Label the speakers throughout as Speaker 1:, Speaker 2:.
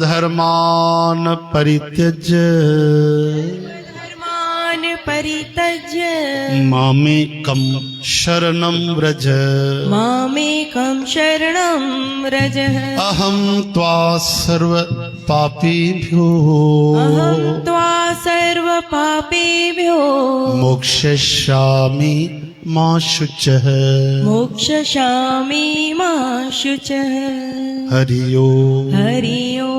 Speaker 1: सर्वधर्मान परित्यज्य मामेकं शरणं व्रज
Speaker 2: मामेकं शरणं व्रज
Speaker 1: अहं त्वा सर्व पापेभ्यो
Speaker 2: सर्वपापेभ्यो
Speaker 1: मोक्षयिष्यामि मा शुचः
Speaker 2: मोक्षयिष्यामि मा शुचः।
Speaker 1: हरि ओम।
Speaker 2: हरि ओम।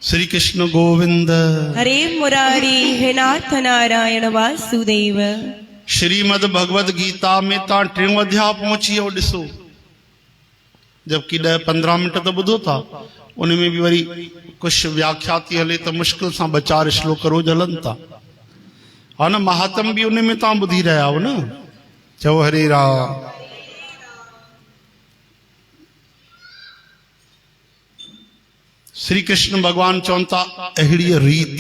Speaker 1: श्री कृष्ण गोविंद
Speaker 2: हरे मुरारी हे नाथ नारायण वासुदेव।
Speaker 1: श्रीमद भगवद गीता में ता टियों अध्याय पहुंची हो ॾिसो, जबकि 10-15 मिनट तो ॿुधो था, उनमें भी वरी कुछ व्याख्या थी हले तो मुश्किल सां 2-4 श्लोक रोज हलन था। हा न, महात्म भी उनमें तव्हां ॿुधी रहिया हो न। चओ हरे राम। श्री कृष्ण भगवान चवनि था अहिड़ी रीत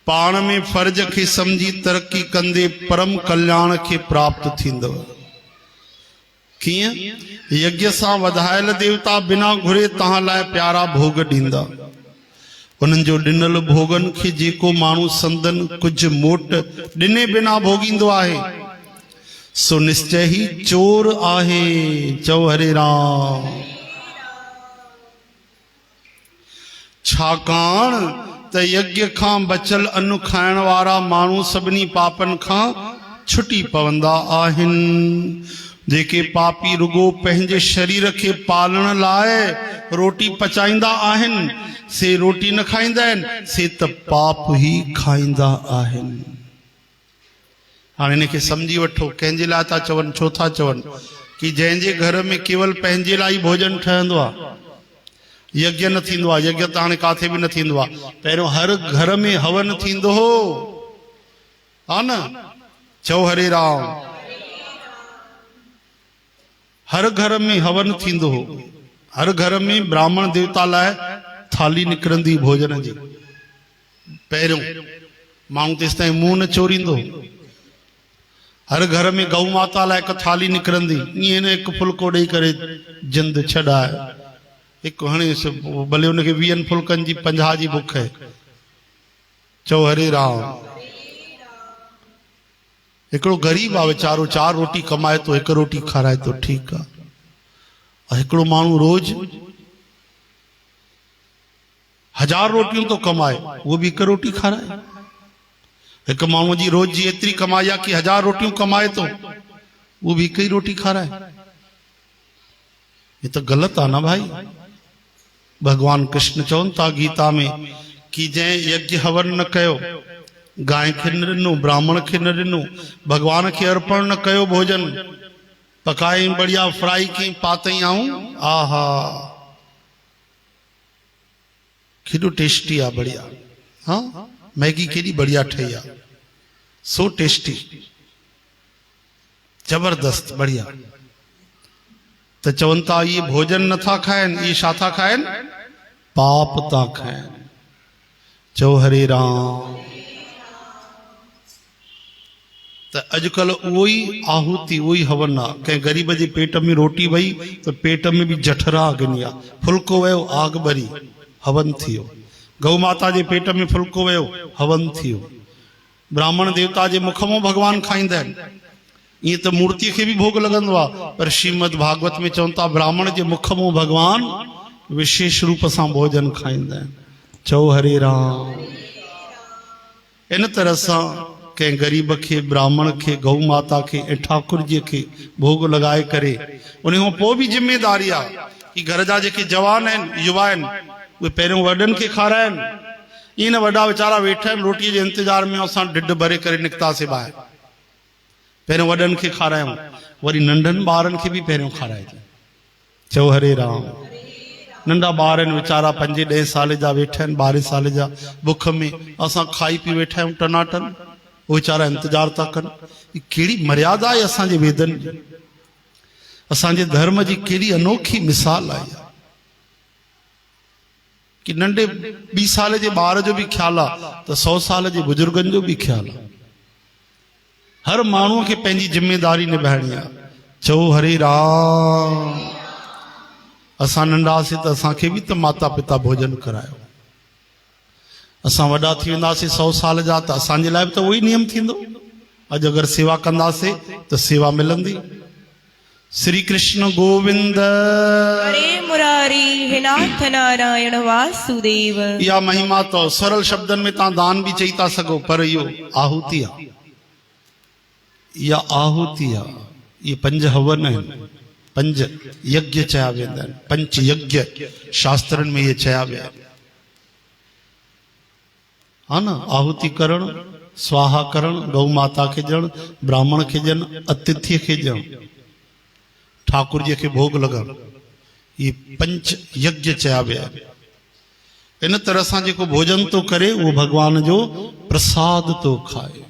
Speaker 1: पाण में फर्ज खे समझी तरक्की कंदे परम कल्याण के प्राप्त थींदव। कीअं? यज्ञ सां वधायल देवता बिना घुरे तहां लाइ प्यारा भोग ॾींदा। उन्हनि जो ॾिनल भोगन खे जेको माण्हू संदन कुछ मोट ॾिने बिना भोगींदो आहे सो निश्चय ही चोर आहे। चओ हरे राम। छाकाणि त यज्ञ खां बचल अन्न खाइण वारा माण्हू सभिनी पापन खां छुटी पवंदा आहिनि। जेके पापी रुगो पंहिंजे शरीर खे पालण लाइ रोटी पचाईंदा आहिनि से रोटी न खाईंदा आहिनि, से त पाप ही खाईंदा आहिनि। हाणे इनखे सम्झी वठो, कंहिंजे लाइ था चवनि, छो था चवनि कि जंहिंजे घर में केवल पंहिंजे लाइ भोजन ठहंदो आहे, यज्ञ न थींदो आहे। यज्ञ त हाणे काथे बि न थींदो आहे। पहिरियों हर घर में हवन थींदो हो, हा न। चओ हरे राम। हर घर में हवन थींदो हो, हर घर में ब्राह्मण देवता लाइ थाली निकिरंदी भोजन जी। पहिरियों माण्हू तेसि ताईं मुंहुं न चोरींदो। हर घर में गौ माता लाइ हिकु थाली निकिरंदी। ईअं न हिकु फुल्को ॾेई करे जिंद छॾाए, हिकु हणे भले हुनखे 20 फुल्कनि जी 50 जी बुख आहे। चओ हरे राम। हिकिड़ो ग़रीब आहे वीचारो, 4 रोटी कमाए थो, हिकु रोटी खाराए थो, ठीकु आहे। हिकिड़ो माण्हू रोज 1000 रोटियूं तो कमाए, वो भी हिकु रोटी खाराए। हिकु माण्हू जी रोज जी एतिरी कमाई आहे कि 1000 रोटियूं कमाए थो, वो भी हिकु ई रोटी खाराए। ये तो गलत आहे ना भाई। भगवान कृष्ण चवनि था गीता में कि जंहिं यज्ञ हवन न कयो, गाय खे न ॾिनो, ब्राह्मण खे न ॾिनो, भगवान खे अर्पण न कयो भोजन, पकाई बढ़िया फ्राई कई पातई आऊं, आहा केॾो टेस्टी आहे, बढ़िया। हाँ, मैगी केॾी बढ़िया ठही आहे, सो टेस्टी, जबरदस्त, बढ़िया। त चवनि था ये भोजन नथा खाइनि, ये छा था खाइनि? पाप था खाइनि। चओ हरे राम। त अॼुकल्ह उहो ई आहुति, उहो ई हवन आहे। कंहिं ग़रीब जे पेट में रोटी वई त पेट में बि जठरा अग्नि आहे। फुल्को वियो, आग ॿरी, हवन थियो। गौ माता जे पेट में फुल्को वियो, हवन थियो। ब्राह्मण देवता जे मुख मां भगवान खाईंदा आहिनि। ईअं त मूर्तिअ खे बि भोग लॻंदो आहे, पर श्रीमद भागवत में चवनि था ब्राह्मण जे मुख मां भगवान विशेष रूप सां भोजन खाईंदा आहिनि। चओ हरे राम। इन तरह सां कंहिं ग़रीब खे, ब्राह्मण खे, गौ माता खे ऐं ठाकुर जी खे भोग लॻाए करे उन खां पोइ बि ज़िमेदारी आहे कि घर जा जेके जवान आहिनि, युवा आहिनि, उहे पहिरियों वॾनि खे खाराइनि। ईअं न वॾा वीचारा वेठा आहिनि रोटीअ जे इंतज़ार में, असां ढिढ भरे करे निकितासीं ॿाहिरि। पहिरियों वॾनि खे खारायूं, वरी नंढनि ॿारनि खे बि पहिरियों खाराइजे। चओ हरे राम। नंढा ॿार आहिनि वीचारा 5-10 साल जा वेठा आहिनि, 12 साल जा, बुख में। असां खाई पी वेठा आहियूं टनाटन, वो वीचारा इंतजार था कनि। कहिड़ी मर्यादा आहे असांजे वेदनि जी, असांजे धर्म जी कहिड़ी अनोखी मिसाल आहे कि नंढे 20 साल जे ॿार जो बि ख्याल आहे त 100 साल जे बुजुर्गनि जो बि ख्याल आहे। हर माण्हूअ खे पंहिंजी जिम्मेदारी निभाइणी आहे। चओ हरे राम। असां नंढा हुआसीं त असांखे बि त माता पिता भोजन करायो। असां वॾा थी वेंदासीं 100 साल जा त असांजे लाइ बि त उहो ई नियम थींदो। अॼु अगरि सेवा कंदासीं त सेवा मिलंदी। श्री कृष्ण गोविंद।
Speaker 2: हरे मुरारी हे नाथ नारायण वासुदेव।
Speaker 1: इहा महिमा तो सरल शब्दनि में तव्हां दान बि चई था सघो, पर इहो आहुति आहे। इहा आहुति आहे। ये 5 हवन आहिनि, 5 यज्ञ चया वेंदा आहिनि। 5 यज्ञ शास्त्रनि में ये चया विया आहिनि, हा न। आहुति करण, स्वाहा करण, गौ माता खे ॾियणु, ब्राह्मण खे ॾियणु, अतिथि खे ॾियणु, ठाकुर जी खे भोग लॻाइणु, ये 5 यज्ञ चया विया आहिनि। इन तरह सां जेको भोजन तो करे उहो भगवान जो प्रसाद तो खाए।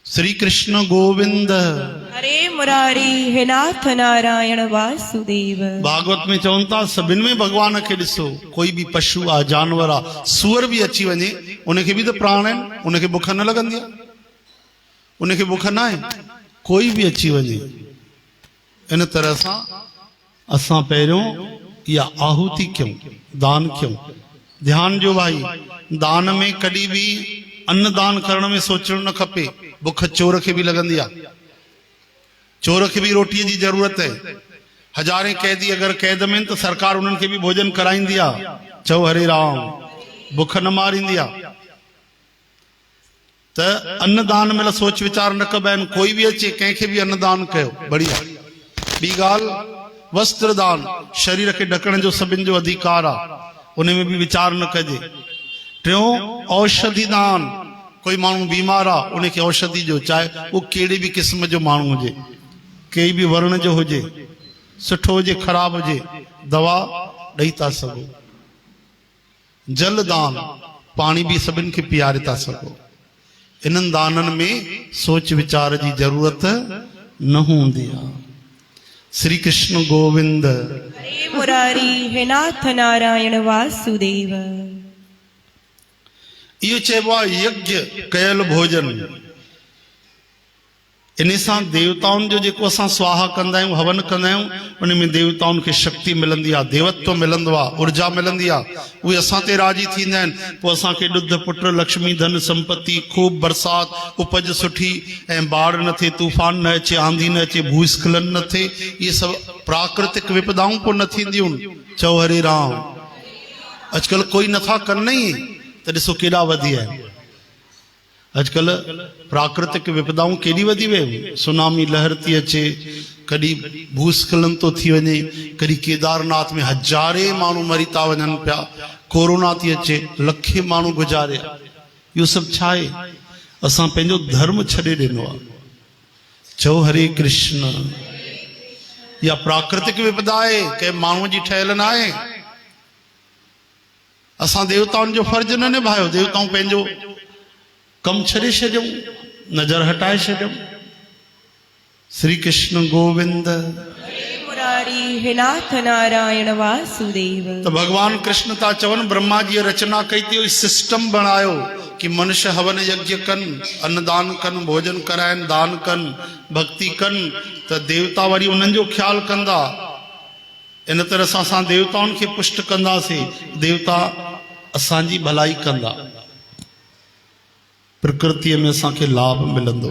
Speaker 1: श्री कृष्ण गोविंद।
Speaker 2: हरे मुरारी हे नाथ नारायण वासुदेव।
Speaker 1: भागवत में चवनि था सभिनि में भगवान खे ॾिसो। कोई बि पशु आहे, जानवर आहे, सूअर बि अची वञे, उनखे बि त प्राण आहिनि, उनखे बुख न लॻंदी आहे, उनखे बुख न आहे। कोई बि अची वञे। इन तरह सां असां पहिरियों इहा आहुति कयूं, दान कयूं। ध्यान जो भाई, दान में कॾहिं बि अन्न दान करण में सोचणु न खपे। बुख चोर खे बि लॻंदी आहे, चोर खे बि रोटीअ जी ज़रूरत आहे। हज़ारे कैदी अगरि कैद में त सरकार उन्हनि खे बि भोजन कराईंदी आहे। चओ हरे राम, बुख न मारींदी आहे। त अन्नदान महिल सोच वीचार न कबा आहिनि। कोई बि अचे, कंहिंखे बि अन्नदान कयो, बढ़िया। ॿी ॻाल्हि, वस्त्र दान, शरीर खे ढकण जो सभिनि जो अधिकार आहे, उन में बि वीचार न कजे। टियों, औषधि दान। कोई माण्हू बीमार आहे, उनखे औषधि जो, चाहे उहो कहिड़े बि क़िस्म जो माण्हू हुजे, कई बि वर्ण जो हुजे, सुठो हुजे ख़राब हुजे, दवा ॾेई था सघो। जल दान, पाणी बि सभिनि खे पीआरे था सघो। इन्हनि दाननि में सोच वीचार जी ज़रूरत न हूंदी आहे। श्री कृष्ण गोविंद।
Speaker 2: हरे मुरारी हे नाथ नारायण वासुदेव।
Speaker 1: इहो चइबो आहे यज्ञ कयल भोजन। इन सां देवताउनि जो जेको असां स्वाहा कंदा आहियूं, हवन कंदा आहियूं, उन में देवताउनि खे शक्ति मिलंदी आहे, देवत्व मिलंदो आहे, ऊर्जा मिलंदी आहे। उहे असां ते राज़ी थींदा आहिनि। पोइ असांखे ॾुध पुट, लक्ष्मी, धन संपत्ति, खूब बरसात, उपज सुठी, ऐं बाढ़ न थिए, तूफ़ान न अचे, आंधी न अचे, भूस्खलन न थिए। इहे सभु प्राकृतिक विपदाऊं पोइ न थींदियूं। चओ हरे राम। अॼुकल्ह कोई नथा कनि ई, त ॾिसो केॾा वधी विया आहिनि। अॼुकल्ह प्राकृतिक विपदाऊं केॾी वधी वियूं। सुनामी लहर थी अचे, कॾहिं भूस्खलन तो थी वञे, कॾहिं केदारनाथ में हज़ारे माण्हू मरी था वञनि पिया, कोरोना थी अचे, लखे माण्हू गुज़ारे। इहो सभु छा आहे? असां पंहिंजो धर्म छॾे ॾिनो आहे। चओ हरे कृष्ण। इहा प्राकृतिक विपदा आहे, कंहिं माण्हूअ जी ठहियल न आहे। असां देवताउनि जो फर्ज़ न निभायो। देवताऊं पंहिंजो कम छॾे छॾियऊं, नज़र हटाए छॾियऊं। श्री कृष्ण गोविंद।
Speaker 2: हरे मुरारी हे नाथ नारायण वासुदेव।
Speaker 1: तो भगवान कृष्ण था चवन, ब्रह्मा जी रचना कई थी, सिस्टम बनायो कि मनुष्य हवन यज्ञ कन, अन्नदान कन, भोजन कराइन, दान कन, भक्ति कन, त देवता वरी उन्हनि जो ख्याल कंदा। इन तरह सां असां देवताउनि खे पुष्ट कंदासीं, देवता असांजी भलाई कंदा, प्रकृतिअ में असांखे लाभ मिलंदो।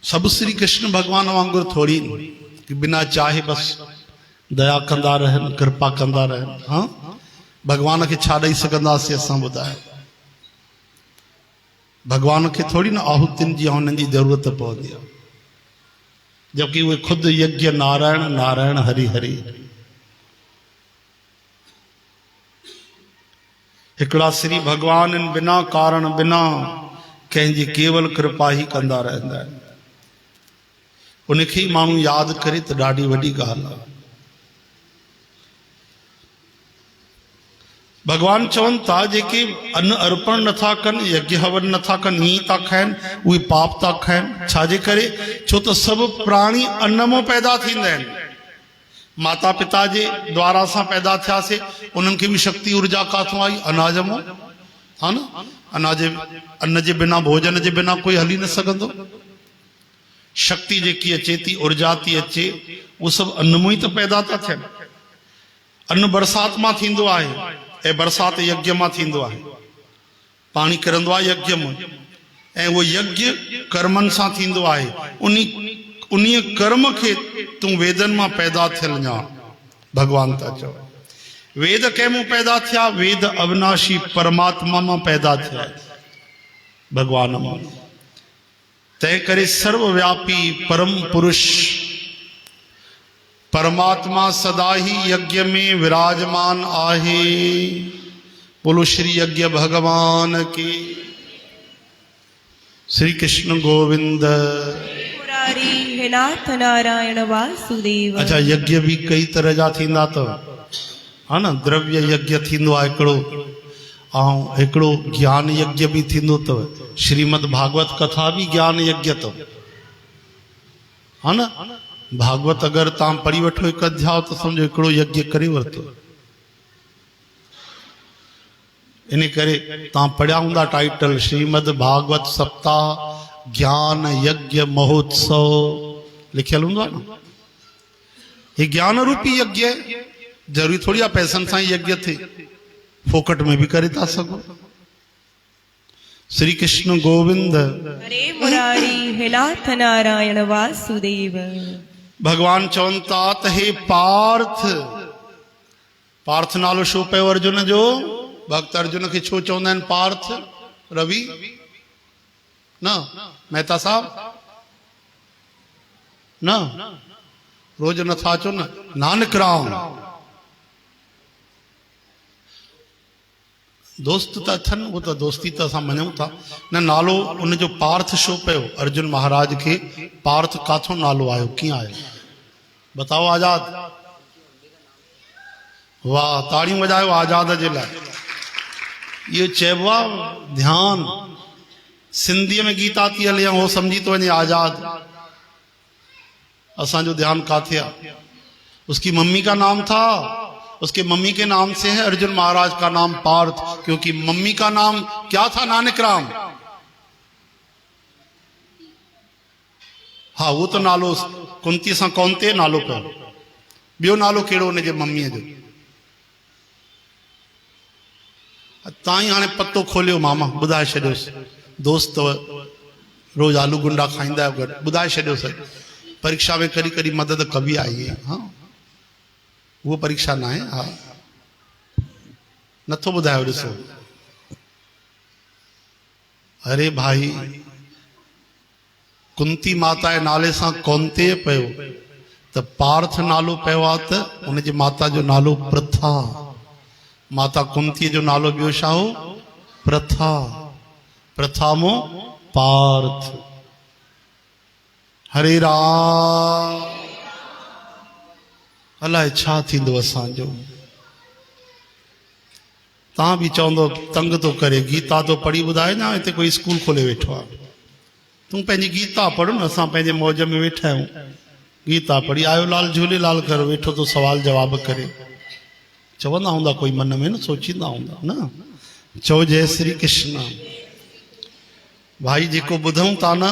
Speaker 1: सब श्री कृष्ण भगवान वांगुरु थोड़ी कि बिना चाहे बस दया कंदा रहन, कृपा कंदा रहन। हाँ, भगवान खे छा ॾेई सघंदासीं असां ॿुधायो? भगवान खे थोड़ी न आहुतियुनि जी हुननि जी ज़रूरत पवंदी आहे, जबकि उहे खुदि यज्ञ नारायण नारायण हरि हरि। हिकिड़ा श्री भगवान इन बिना कारण, बिना कंहिंजी केवल कृपा ही कंदा रहंदा आहिनि। उनखे ही माण्हू यादि करे त ॾाढी वॾी ॻाल्हि आहे। भगवान चवनि था जेके अन्न अर्पण नथा कनि, यज्ञ हवन नथा कनि, हीअं था खाइनि, उहे पाप था खाइनि। छाजे करे? छो त सभु प्राणी अन्न मां पैदा थींदा आहिनि। माता पिता जे द्वारा सां पैदा थियासीं, उन्हनि खे बि शक्ति ऊर्जा काथों आई? अनाज मां, हा न। अन्न जे बिना, भोजन जे बिना कोई हली न सघंदो। शक्ति जेकी अचे थी, ऊर्जा थी अचे, वो सब अन्न में ही तो पैदा था थियन। अन्न बरसात मां थींदो आहे, ऐं बरसात यज्ञ मां थींदो आहे। पाणी किरंदो आहे यज्ञ में, ऐं वो यज्ञ कर्मनि सां थींदो आहे। उन्हीं कर्म खे तूं वेदन मां पैदा थियल ञाण। भगवान था चओ वेद कंहिं पैदा थिया? वेद अविनाशी परमात्मा मां पैदा थिया, भगवान मां। तंहिं करे सर्वव्यापी परम पुरुष परमात्मा सदा ही यज्ञ में विराजमान आहे। बोलो श्री यज्ञ भगवान की। श्री कृष्ण गोविंद
Speaker 2: मुरारी हे नाथ नारायण वासुदेव।
Speaker 1: अच्छा, यज्ञ भी कई तरह जा थींदा अथव, हा न। द्रव्य यज्ञ थींदो आहे हिकिड़ो, ऐं हिकिड़ो ज्ञान यज्ञ भी थींदो अथव। श्रीमद भागवत कथा भी ज्ञान यज्ञ अथव, हा न। भागवत अगर तव्हां पढ़ी वठो हिकु अध्याय, तो सम्झो हिकिड़ो यज्ञ करे वरितो। इन करे तव्हां पढ़िया हूंदा टाइटल, श्रीमद भागवत सप्ताह ज्ञान यज्ञ महोत्सव लिखियल हूंदो आहे न। ये ज्ञान रूपी यज्ञ, जरूरी थोड़ी आहे पैसनि सां यज्ञ थे, फोकट में भी करे था सको। श्री कृष्ण गोविंद।
Speaker 2: हरे मुरारी हे नाथ नारायण वासुदेव।
Speaker 1: भगवान चवनि था त हे पार्थ, पार्थ नालो छो पियो अर्जुन जो? भक्त अर्जुन खे छो चवंदा आहिनि पार्थ? रवि न मेहता साहब न, रोज नथा अचो न। नानक राम दोस्त त अथनि, वो तो दोस्ती त असां मञूं था न। नालो उनजो पार्थ छो पियो? अर्जुन महाराज खे पार्थ काथों नालो आयो, कीअं आयो? बताओ आजाद। वाह, ताड़ियूं वॼायो आजाद जे लाइ। ये चइबो आहे ध्यान। सिंधीअ में गीता थी हले, हो समझी तो वञे आजाद। असांजो ध्यान काथे आहे? उसकी मम्मी का नाम था, उसके मम्मी के नाम से है अर्जुन महाराज का नाम पार्थ, क्योंकि मम्मी का नाम क्या था? नानक राम। हाँ, वो तो नालो कुंती सां कौनते नालो पियो। ॿियो नालो कहिड़ो हुनजे मम्मीअ जो? ताईं हाणे पतो खोलियो मामा, ॿुधाए छॾियोसि। दोस्त रोज आलू गुंडा खाईंदा आहियो गॾु, ॿुधाए छॾियोसि। परीक्षा में कॾहिं कॾहिं मदद कबी आई है। हाँ, वो परीक्षा ना है। हाँ, नथो ॿुधायो ॾिसो। अरे भाई, कुंती माता जे नाले सां कौनते पियो, त पार्थ नालो पियो आहे त उनजी माता जो नालो प्रथा। माता कुंती जो नालो ॿियो छा हो? प्रथा। प्रथा मो पार्थ। हरे राम। अलाए छा थींदो असांजो। तव्हां बि चवंदो तंग तो करे, गीता तो पढ़ी ॿुधाए न। हिते कोई स्कूल खोले वेठो आहे, तूं पंहिंजी गीता पढ़ न। असां पंहिंजे मौज में वेठा आहियूं, गीता पढ़ी आयो। लाल झूलेलाल कर वेठो तो सवाल जवाब करे। चवंदा हूंदा कोई मन में न, सोचींदा हूंदा न। चओ जय श्री कृष्ण। भाई, जेको ॿुधूं था न,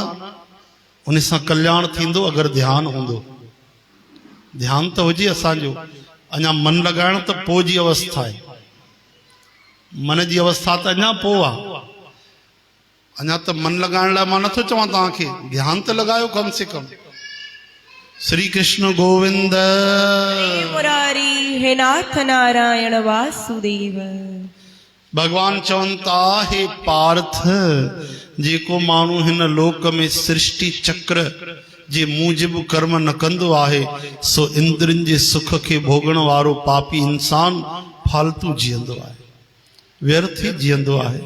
Speaker 1: उन सां कल्याण थींदो अगरि ध्यानु हूंदो। ध्यान तो हुजे असांजो। अञा मन लगाइण त पोइ जी अवस्था आहे। मन जी अवस्था त अञा पोइ आहे। अञा त मन लगाइण लाइ मां नथो चवां तव्हांखे, ध्यान त लॻायो कम से कम। श्री कृष्ण गोविंद।
Speaker 2: मुरारी हे नाथ नारायण वासुदेव।
Speaker 1: भगवान चवनि था हे पार्थ, जेको माण्हू हिन लोक में सृष्टि चक्र जे मूजिब कर्म न कंदो आहे, सो इंद्रन जे सुख के भोगण वारो पापी इंसान फालतू जीअंदो आहे, व्यर्थ ही जीअंदो आहे।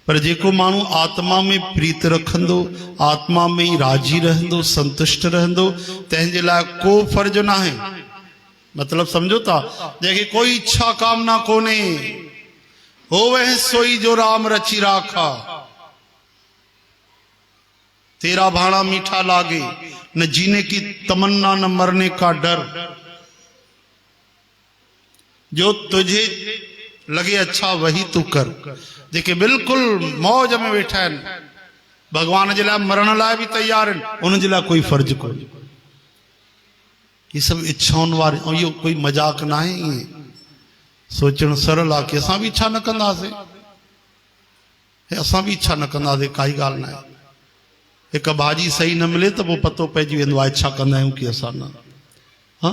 Speaker 1: पर जेको माण्हू आत्मा में प्रीत रखंदो, आत्मा में ही राजी रहंदो, संतुष्ट रहंदो, तंहिंजे लाइ को फर्ज न आहे। मतलब समझो था, जंहिंखे कोई इच्छा कामना कोने, हो वह सोई जो राम रची राखा। तेरा भाणा मीठा लागे, न जीने की तमन्ना न मरने का डर। जो तुझे लगे अच्छा वही तू कर। जेके बिल्कुल मौज में वेठा आहिनि, भगवान जे लाइ मरण लाइ बि तैयार आहिनि, उन जे लाइ कोई फर्ज़ कोन्हे। ये सभु इच्छाउनि वारे, ऐं इहो कोई मज़ाक न आहे। ईअं सोचणु सरल आहे कि असां बि इच्छा न कंदासीं, असां बि इच्छा न कंदासीं, काई ॻाल्हि न आहे। हिकु भाॼी सही न मिले त पोइ पतो पइजी वेंदो आहे इच्छा कंदा आहियूं कि असां न। हा,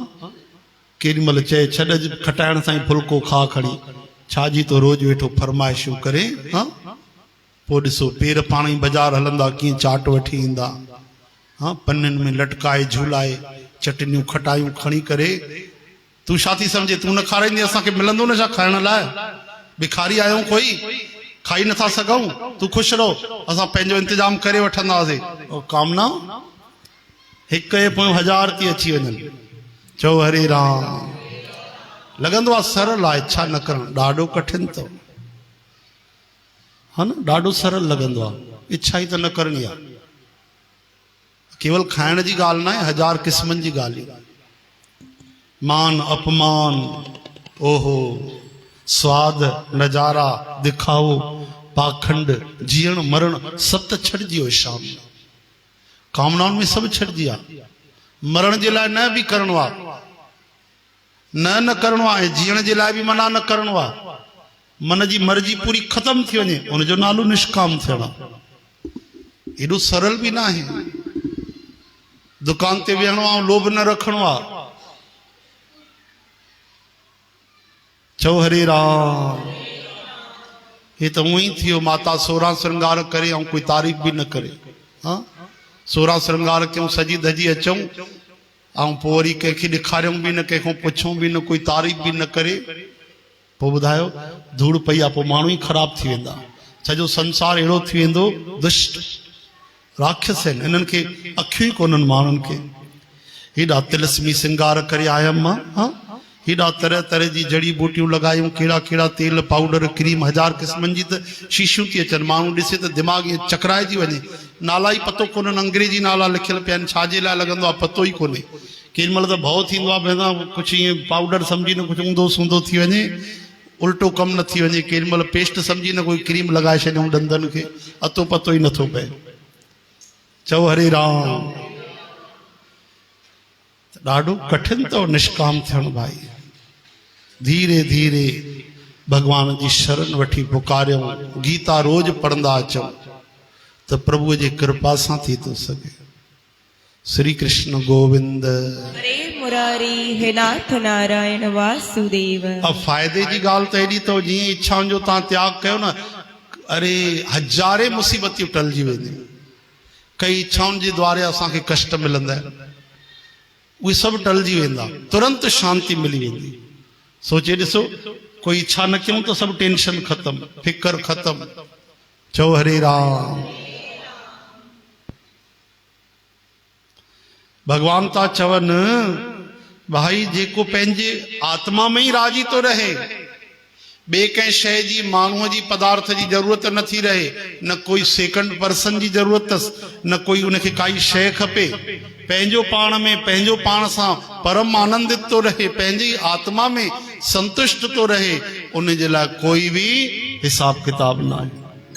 Speaker 1: केॾी महिल चए छॾ खटाइण सां ई फुल्को खा खणी, छाजी तो रोज़ वेठो फरमाइशूं करे। हा, पोइ ॾिसो पेर पाण ई बाज़ारि हलंदा कीअं चाट वठी ईंदा। हा, पन्ननि में लटकाए झूलाए चटनियूं खटायूं खणी करे। तूं छा थी सम्झे, तूं न खाराईंदी असांखे मिलंदो न छा खाइण लाइ? भिखारी आहियूं कोई, खाई नथा सघूं? तूं ख़ुशि रहो, असां पंहिंजो इंतजाम करे वठंदासीं। कामना हिक जे पोइ 1000 थी अची वञनि। चओ हरे राम। लॻंदो आहे सरल आहे, इच्छा न करणु ॾाढो कठिन अथव। हा न, ॾाढो सरल लॻंदो आहे, इच्छा ई त न करणी आहे। केवल खाइण जी ॻाल्हि न आहे, 1000 क़िस्मनि जी ॻाल्हि। मान अपमान, ओहो स्वाद नज़ारा दिखाओ पाखंड जीअण मरण सभु त छॾिजी वियो शाम। कामनाउनि में सभु छॾिजी आहे। मरण जे लाइ न बि करिणो आहे, न करिणो आहे। जीअण जे लाइ बि मना न करिणो आहे। मन जी मर्जी पूरी ख़तम थी वञे, उनजो नालो निष्काम थियणु आहे। एॾो सरल बि न आहे। दुकान ते वेहणो आहे, लोभ न रखणो आहे। चओ हरे राम। हे त उअं ई थियो, माता 16 श्रृंगार करे ऐं कोई तारीफ़ बि न करे। हा, 16 श्रृंगार कयूं, सजी धजी अचूं, ऐं पोइ वरी कंहिंखे ॾेखारियूं बि न, कंहिंखां पुछूं बि न, कोई तारीफ़ बि न करे। पोइ ॿुधायो, धूड़ पई आहे, पोइ माण्हू ई ख़राब थी वेंदा। सॼो संसार अहिड़ो थी वेंदो, दुष्ट राक्षस आहिनि, हिननि खे अखियूं ई कोन्हनि माण्हुनि खे। हेॾा तिलस्मी श्रृंगार करे आयमि मां। हा, हेॾा तरह तरह जी जड़ी बूटियूं लॻायूं, कहिड़ा कहिड़ा तेल पाउडर क्रीम 1000 क़िस्मनि जी त शीशियूं थी अचनि। माण्हू ॾिसे त दिमाग़ ईअं चकराइजी वञे। नाला ई पतो कोन्हनि, अंग्रेजी नाला लिखियल पिया आहिनि, छाजे लाइ लॻंदो आहे पतो ई कोन्हे। केॾी महिल त भउ थींदो आहे, भई कुझु ईअं पाउडर सम्झी न कुझु ऊंधो सूंधो थी वञे, उल्टो कमु न थी वञे। केॾी महिल पेस्ट सम्झी न कोई क्रीम लॻाए छॾियूं ॾंदनि खे, अतो पतो ई नथो पए। चओ हरे राम। ॾाढो कठिन अथव निष्काम थियणु भाई। धीरे धीरे भगवान जी शरण वठी पुकारियूं, गीता रोज पढ़ंदा अचूं त प्रभुअ जी कृपा सां थी थो सघे। श्री कृष्ण गोविंद।
Speaker 2: हरे मुरारी, हे नाथ नारायण वासुदेव।
Speaker 1: अब फ़ाइदे जी ॻाल्हि त एॾी अथव, जीअं इच्छाउनि जो तव्हां त्याग कयो न, अरे हज़ारे मुसीबतियूं टलिजी वेंदियूं। कई इच्छाउनि जे द्वारे असांखे कष्ट मिलंदा आहिनि, उहे सभु टलिजी वेंदा, तुरंत शांति मिली वेंदी। सोचे ॾिसो, कोई इच्छा न कयूं त सभु टेंशन ख़तम, फिकर ख़तम। चओ हरे राम। भगवान था चवनि, भाई जेको पंहिंजे आत्मा में ई राजी तो रहे, ॿिए कंहिं शइ जी, माण्हूअ जी, पदार्थ जी ज़रूरत नथी रहे, न कोई सेकंड पर्सन जी ज़रूरत अथसि, न कोई उनखे काई शइ खपे। पंहिंजो पाण में, पंहिंजो पाण सां परम आनंदित तो रहे, पंहिंजी आत्मा में संतुष्ट तो रहे, उन जे लाइ कोई बि हिसाब किताब न आहे।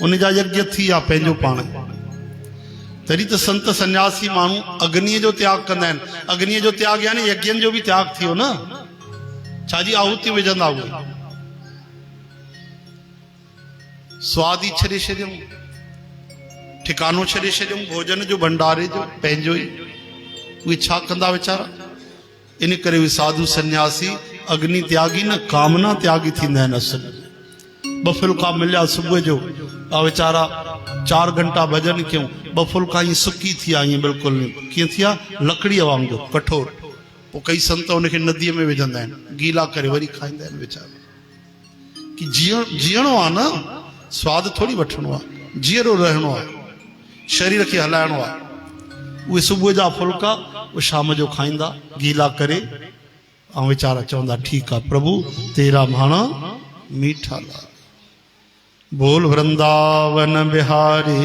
Speaker 1: उन जा यज्ञ थी विया पंहिंजो पाण। तॾहिं त संत सन्यासी माण्हू अग्नीअ जो त्याग कंदा आहिनि। अग्नीअ जो त्याग यानी यज्ञनि जो बि त्याग थियो न। छाजी आहुति विझंदा उहे? स्वाद ई छॾे छॾियऊं, ठिकानो छॾे छॾियऊं, भोजन जो भंडारे जो पंहिंजो ई। उहे छा कंदा वीचारा? इन करे उहे साधु सन्यासी अग्नि त्यागी न, कामना त्यागी थींदा आहिनि। असल में 2 फुल्का मिलिया सुबुह जो, वीचारा 4 घंटा भॼन कयूं, 2 फुल्का ईअं सुकी थी विया, ईअं बिल्कुलु कीअं थी विया, लकड़ीअ वांगुरु कठोर। पोइ कई संत उनखे नदीअ में विझंदा आहिनि, गीला करे वरी खाईंदा आहिनि वीचारा। कि जीअणो आहे न, स्वाद थोड़ी वठणो आहे, जीअरो रहणो आहे, शरीर खे हलाइणो आहे। उहे सुबुह जा फुल्का उहे शाम जो खाईंदा गीला करे, ऐं वीचारा चवंदा ठीकु आहे प्रभु तेरा भाणा मीठा लाल। बोल वृंदावन बिहारी।